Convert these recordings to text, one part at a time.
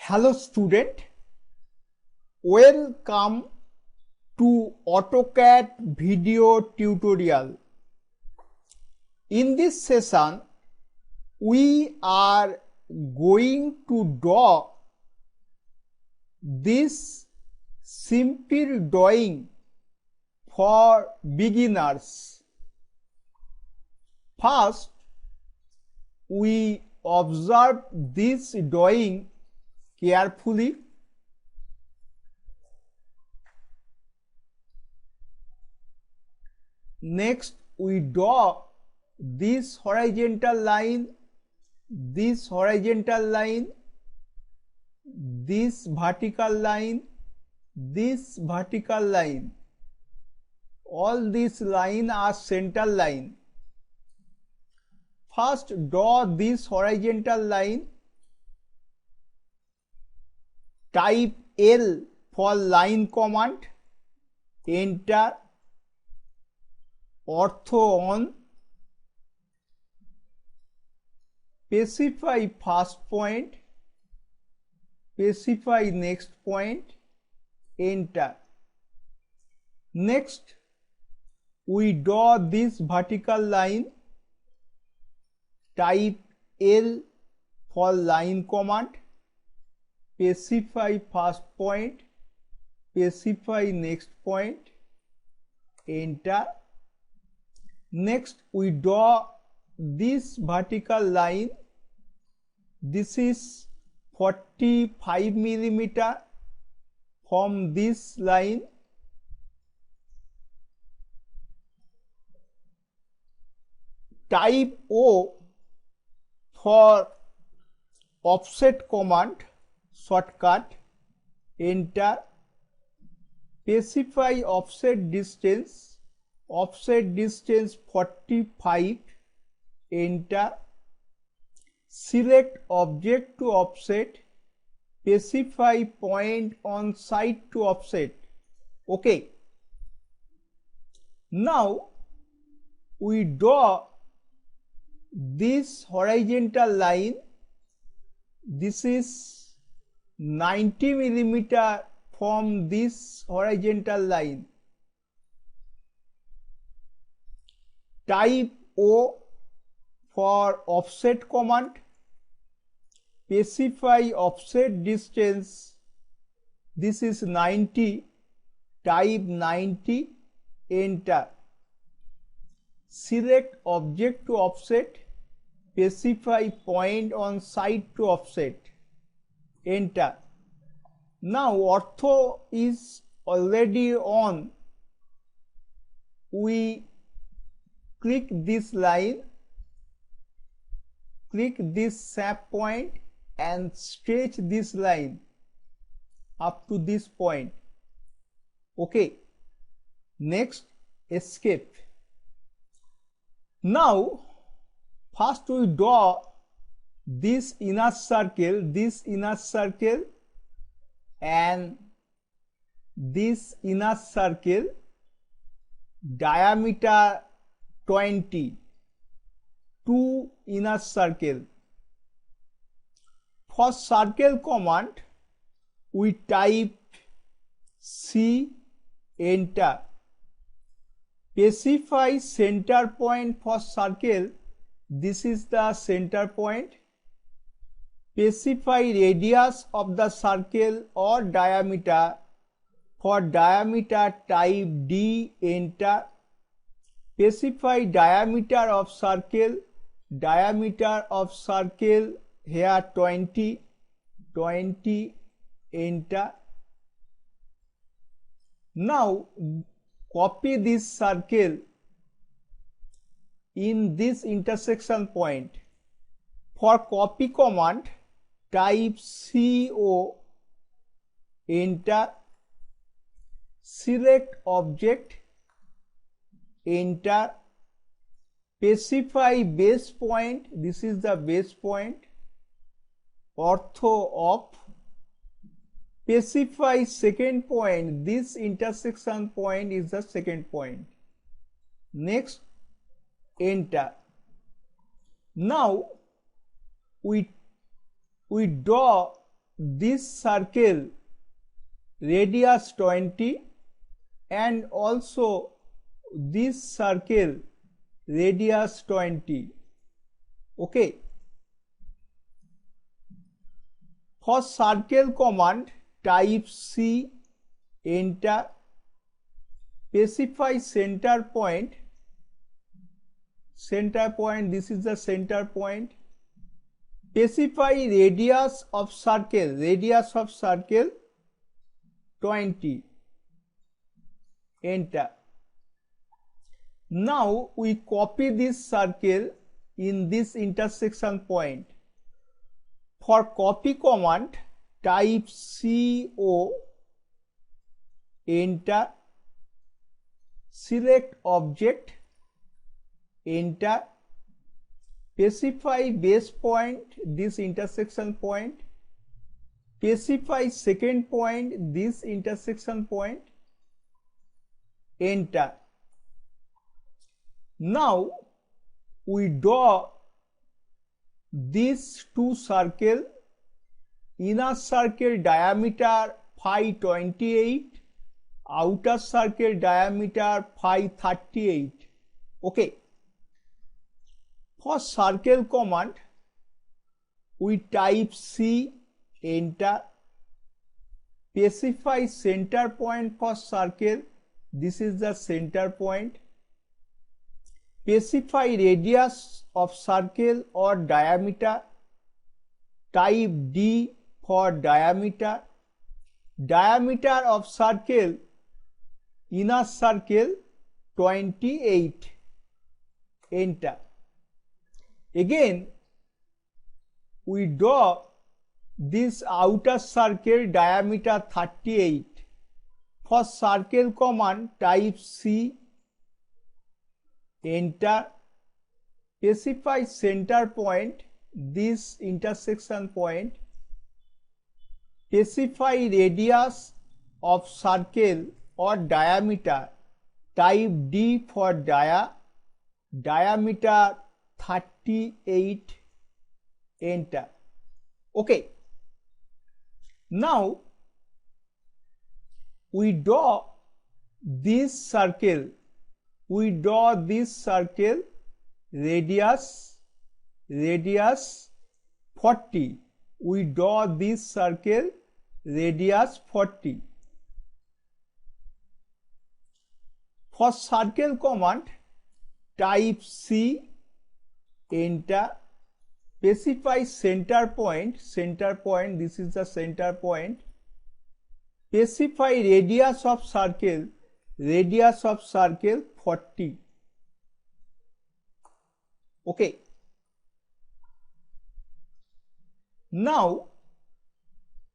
Hello student, welcome to AutoCAD video tutorial. In this session, we are going to draw this simple drawing for beginners. First, we observe this drawing carefully. Next, we draw this horizontal line, this horizontal line, this vertical line, this vertical line. All these lines are center line. First, draw this horizontal line. Type L for line command, enter, ortho on, specify first point, specify next point, enter. Next, we draw this vertical line. Type L for line command, specify first point, specify next point, enter. Next, we draw this vertical line. This is 45 millimeter from this line. Type O for offset command, shortcut, enter. Specify offset distance 45, enter. Select object to offset, specify point on side to offset. Okay. Now we draw this horizontal line. This is 90 millimeter from this horizontal line. Type O for offset command, specify offset distance. This is 90, type 90, enter. Select object to offset, specify point on side to offset, enter. Now ortho is already on. We click this line, click this shape point and stretch this line up to this point. Okay. Next, escape. Now first we draw this inner circle, and this inner circle, diameter 20, two inner circle. For circle command, we type C, enter. Specify center point for circle. This is the center point. Specify radius of the circle or diameter. For diameter, type D, enter. Specify diameter of circle here 20, enter. Now copy this circle in this intersection point. For copy command, type CO, enter. Select object, enter. Specify base point. This is the base point. Ortho off. Specify second point. This intersection point is the second point. Next, enter. Now we draw this circle radius 20 and also this circle radius 20. Okay. For circle command type C, enter, specify center point, this is the center point, specify radius of circle 20, enter. Now we copy this circle in this intersection point. For copy command type CO, enter, select object, enter, specify base point, this intersection point, specify second point, this intersection point, enter. Now we draw these two circles, inner circle diameter phi 28, outer circle diameter phi 38. Okay. For circle command we type C, enter, specify center point for circle, this is the center point, specify radius of circle or diameter, type D for diameter, diameter of circle, inner circle 28, enter. Again we draw this outer circle diameter 38. For circle command type C, enter, specify center point, this intersection point, specify radius of circle or diameter, type D for diameter 38, enter. Okay. Now we draw this circle, radius 40, we draw this circle radius 40. For circle command type C, enter, specify center point, this is the center point, specify radius of circle 40. Okay. Now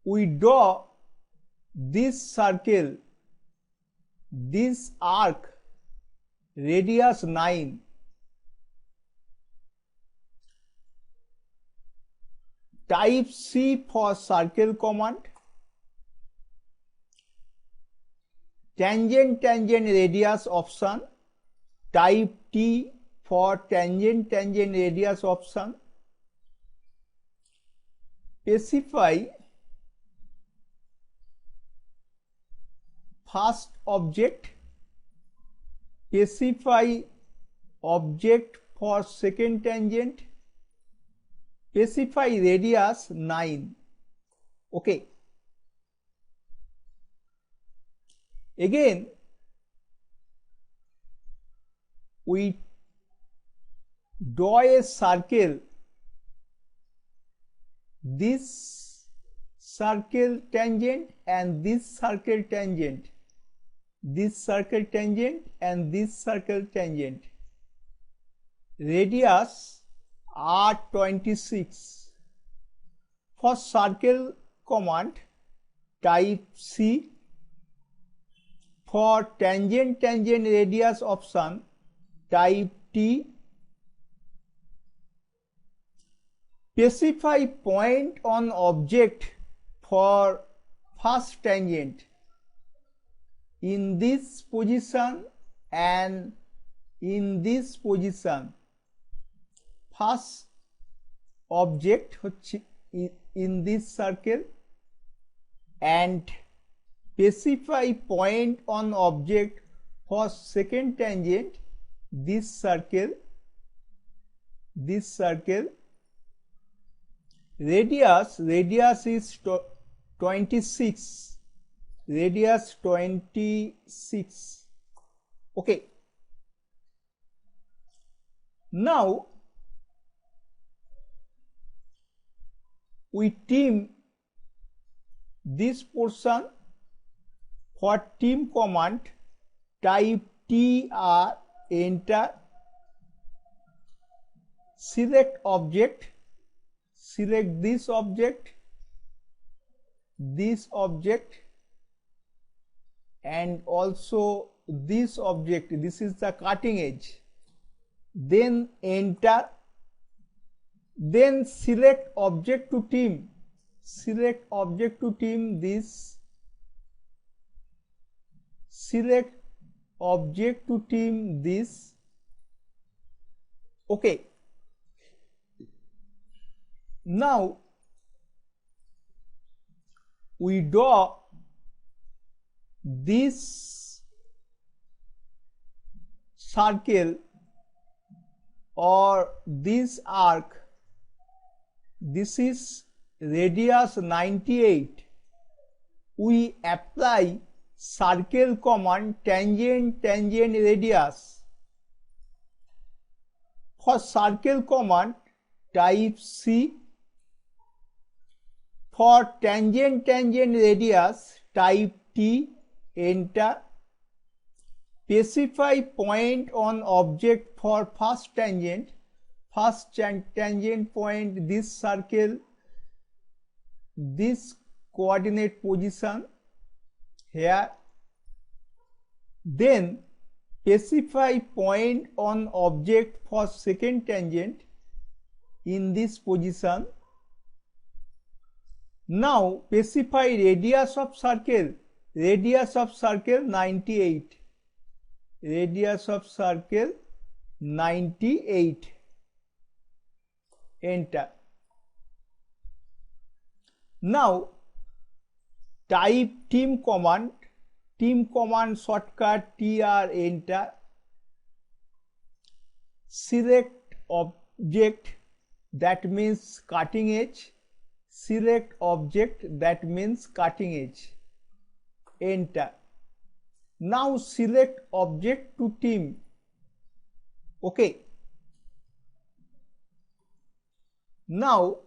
we draw this circle, this arc radius 9. Type C for circle command, tangent radius option, type T for tangent radius option, specify first object, specify object for second tangent, specify radius 9. Okay. Again we draw a circle, this circle tangent and this circle tangent, and this circle tangent, radius R26. For circle command type C, for tangent radius option type T, specify point on object for first tangent in this position and in this position. First object in this circle and specify point on object for second tangent. This circle radius is 26, radius 26. Okay, now we trim this portion. For trim command, type TR, enter, select object, select this object, and also this object. This is the cutting edge. Then enter, then select object to trim, this, select object to trim this. Okay, now we draw this circle or this arc. This is radius 98. We apply circle command, tangent radius. For circle command, type C. For tangent radius, type T, enter. Specify point on object for first tangent point, this circle, this coordinate position here. Then specify point on object for second tangent in this position. Now specify radius of circle 98, radius of circle 98, enter. Now type trim command shortcut TR, enter. Select object, that means cutting edge, select object, that means cutting edge, enter. Now select object to trim. Okay, now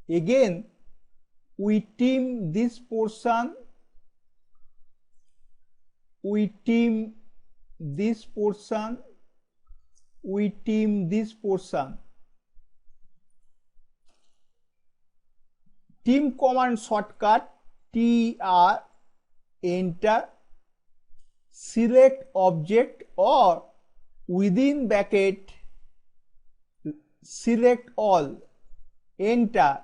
again we trim this portion, we trim this portion, we trim this portion. Trim command shortcut TR, enter. Select object or within bracket select all, enter.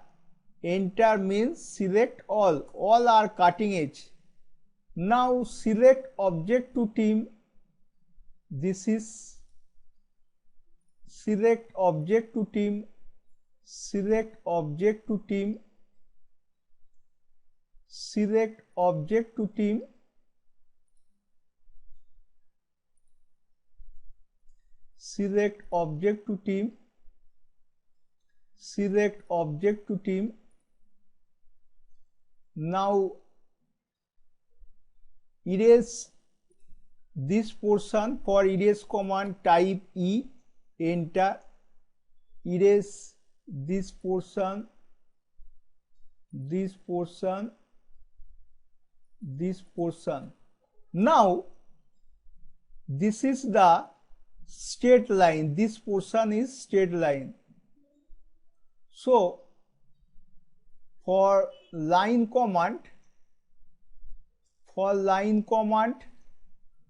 Enter means select all are cutting edge. Now select object to trim. This is select object to trim, select object to trim, select object to trim, select object to trim, select object to trim. Now erase this portion. For erase command, type E, enter. Erase this portion, this portion, this portion. Now this is the straight line, this portion is straight line. So for line command,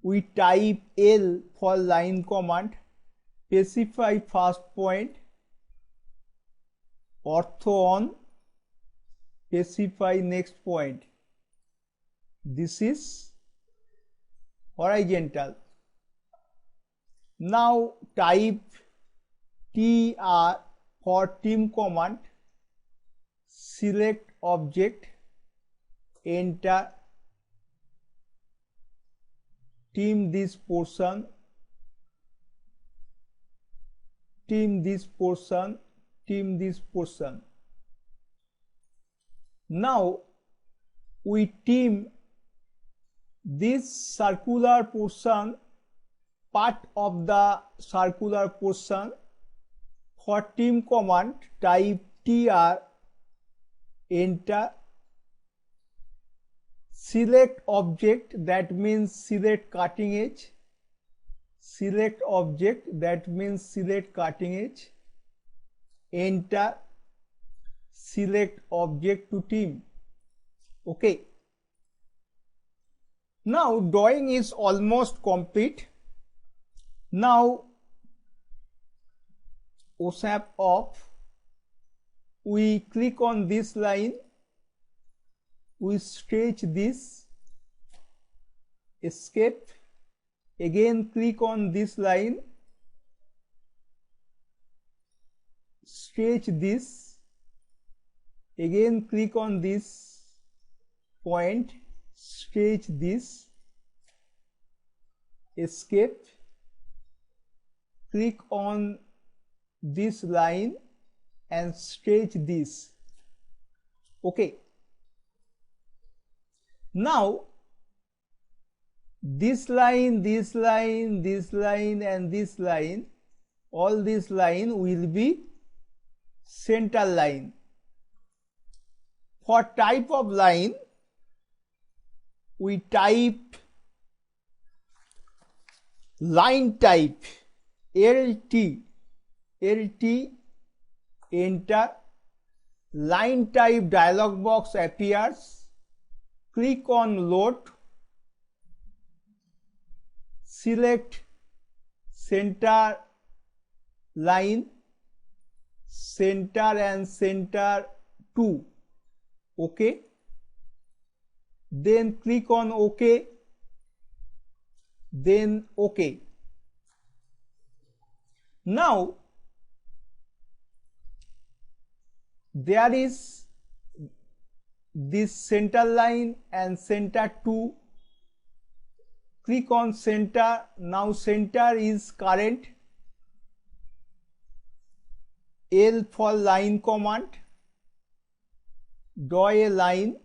we type L for line command. Specify first point, ortho on, specify next point. This is horizontal. Now type TR for trim command. Select object, enter, trim this portion, trim this portion, trim this portion. Now we trim this circular portion, part of the circular portion. For trim command, type tr, enter, select object, that means select cutting edge, select object, that means select cutting edge, enter, select object to trim. Okay. Now drawing is almost complete. Now OSAP off, we click on this line, we stretch this, escape, again click on this line, stretch this, again click on this point, stretch this, escape, click on this line and stretch this. Okay. Now this line, this line, this line and this line, all this line will be center line. For type of line, we type line type, LT, enter, line type dialog box appears, click on load, select center line, center and center 2, OK, then click on OK, then OK. Now there is this center line and center 2, click on center. Now center is current, L for line command, draw a line,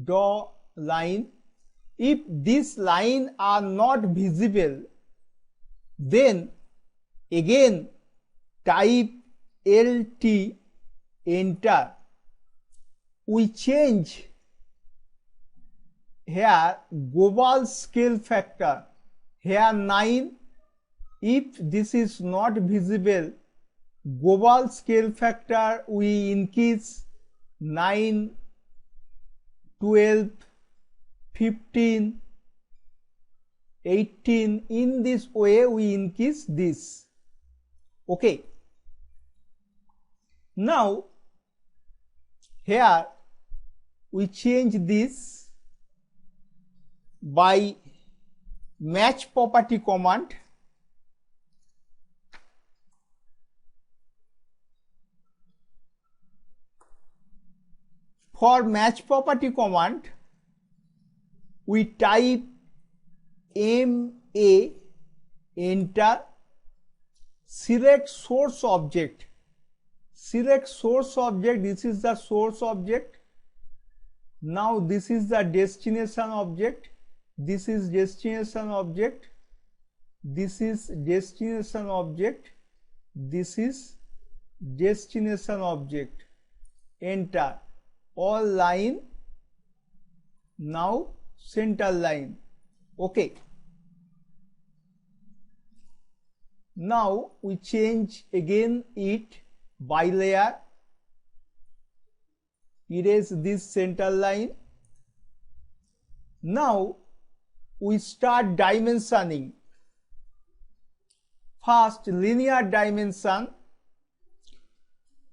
draw line. If this line are not visible, then again type LT, enter. We change here global scale factor, here 9. If this is not visible, global scale factor we increase 9, 12, 15, 18. In this way we increase this. Okay. Now here we change this by match property command. For match property command, we type MA, enter, select source object, select source object. This is the source object. Now this is the destination object, this is destination object, this is destination object, this is destination object, enter, all line, now center line. Okay. Now we change again it by layer, erase this center line. Now we start dimensioning. First, linear dimension.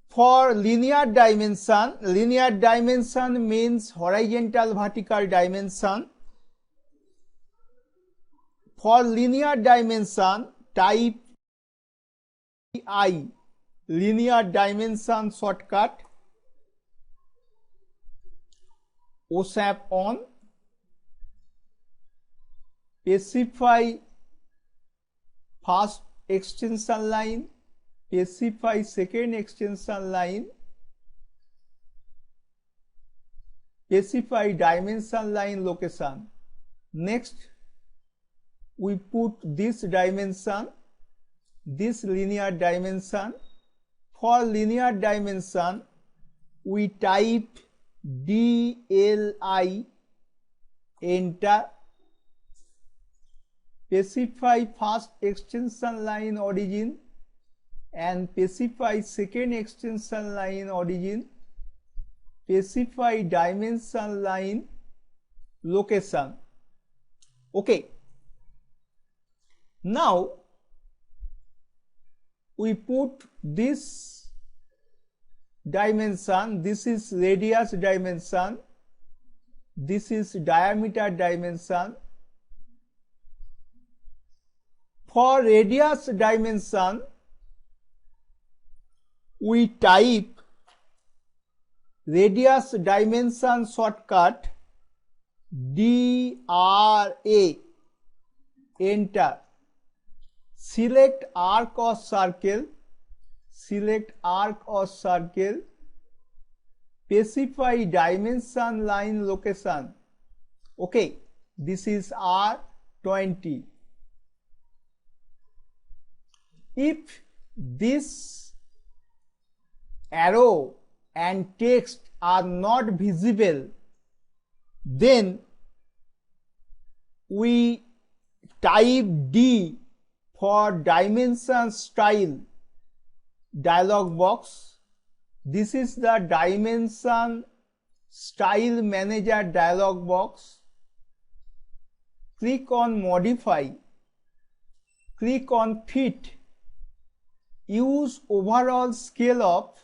For linear dimension means horizontal vertical dimension. For linear dimension, type I, linear dimension shortcut, OSAP on, specify first extension line, specify second extension line, specify dimension line location. Next, we put this dimension, this linear dimension. For linear dimension, we type DLI, enter, specify first extension line origin and specify second extension line origin, specify dimension line location. Okay. Now we put this dimension, this is radius dimension, this is diameter dimension. For radius dimension, we type radius dimension shortcut DRA, enter. Select arc or circle, select arc or circle, specify dimension line location. Okay, this is R20. If this arrow and text are not visible, then we type D for dimension style dialog box. This is the dimension style manager dialog box. Click on modify, click on fit, use overall scale of,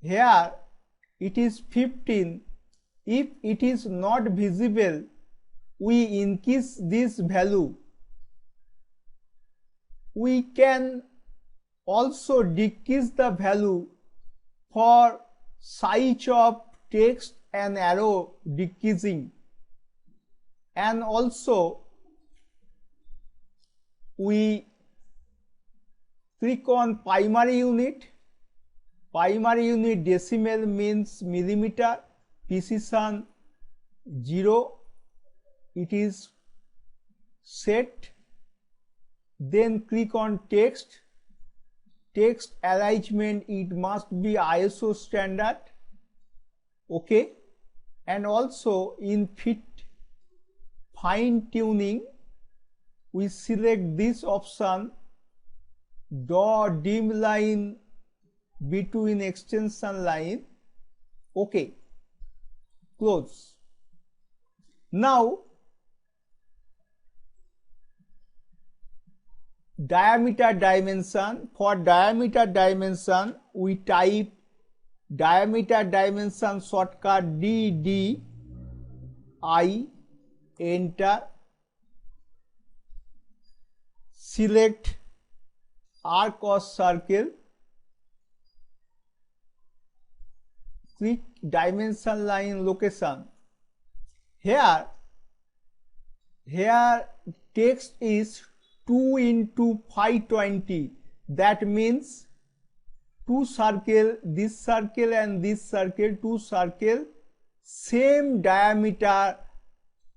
here it is 15. If it is not visible, we increase this value. We can also decrease the value for size of text and arrow decreasing, and also we click on primary unit. Primary unit decimal means millimeter, precision 0, it is set. Then click on text, text arrangement, it must be ISO standard. Okay, and also in fit fine tuning, we select this option, draw dim line between extension line. Okay, close. Now diameter dimension. For diameter dimension, we type diameter dimension shortcut DDI, enter. Select arc or circle, click dimension line location. Here text is 2 into 520, that means two circle, this circle and this circle, two circle, same diameter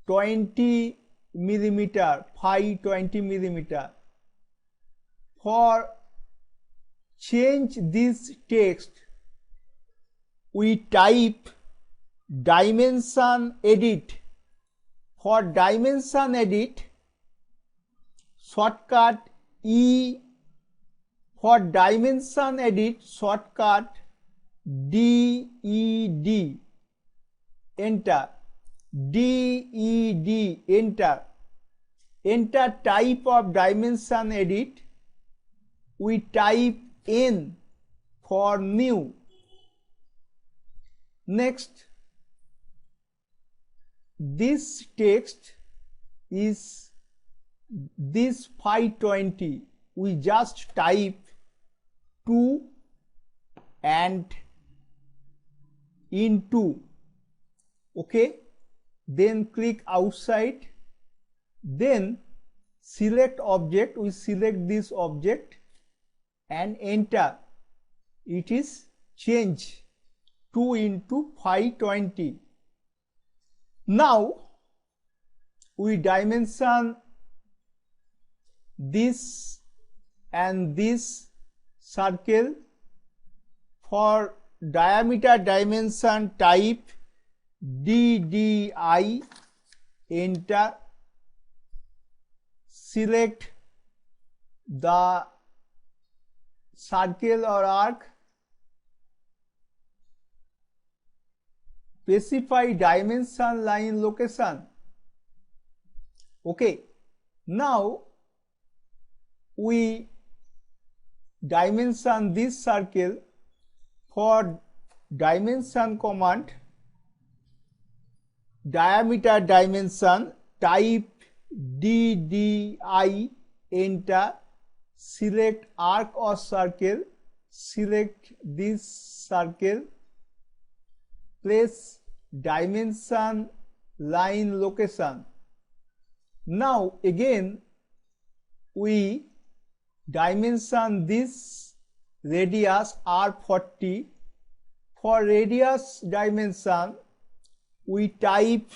20 millimeter, 520 millimeter. For change this text, we type dimension edit. For dimension edit, shortcut E. For dimension edit, shortcut DED, enter. DED, enter. Enter type of dimension edit. We type N for new. Next, this text is this 520. We just type 2 and into. Okay, then click outside, then select object. We select this object and enter. It is change 2 into 520. Now we dimension this and this circle. For diameter dimension type DDI, enter, select the circle or arc, specify dimension, line, location. Okay, now we dimension this circle. For dimension command, diameter dimension type DDI, enter, select arc or circle, select this circle, place dimension, line, location. Now again we dimension this radius R40. For radius dimension we type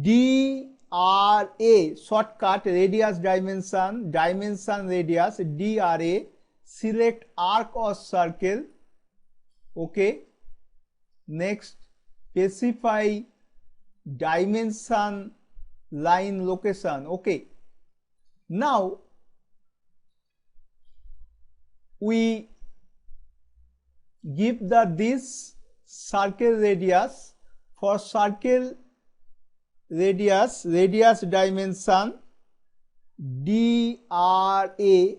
DRA, shortcut radius dimension, dimension radius DRA, select arc or circle. Okay, next specify dimension, line, location. Okay, now we give this circle radius. For circle radius dimension DRA,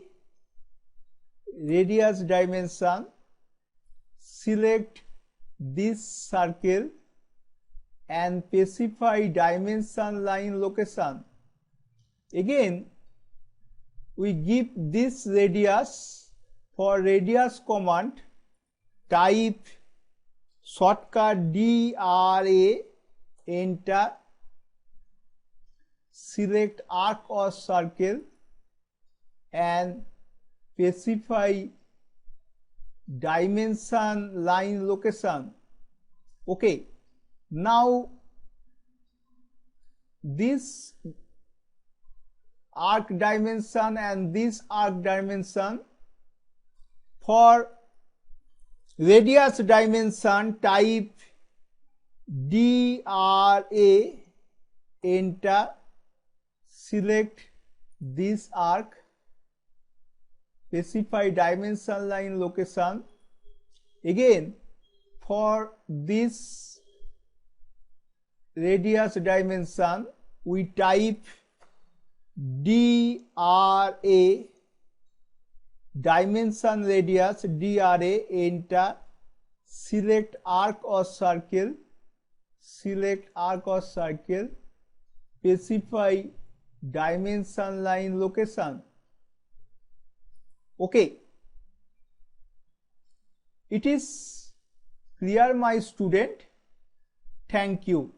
radius dimension, select this circle and specify dimension, line, location. Again we give this radius. For radius command type shortcut DRA, enter, select arc or circle and specify dimension, line, location. Okay, now this arc dimension and this arc dimension. For radius dimension type DRA, enter, select this arc, specify dimension, line, location. Again for this radius dimension we type DRA, dimension radius DRA, enter, select arc or circle, select arc or circle, specify dimension, line, location. Okay, it is clear, my student. Thank you.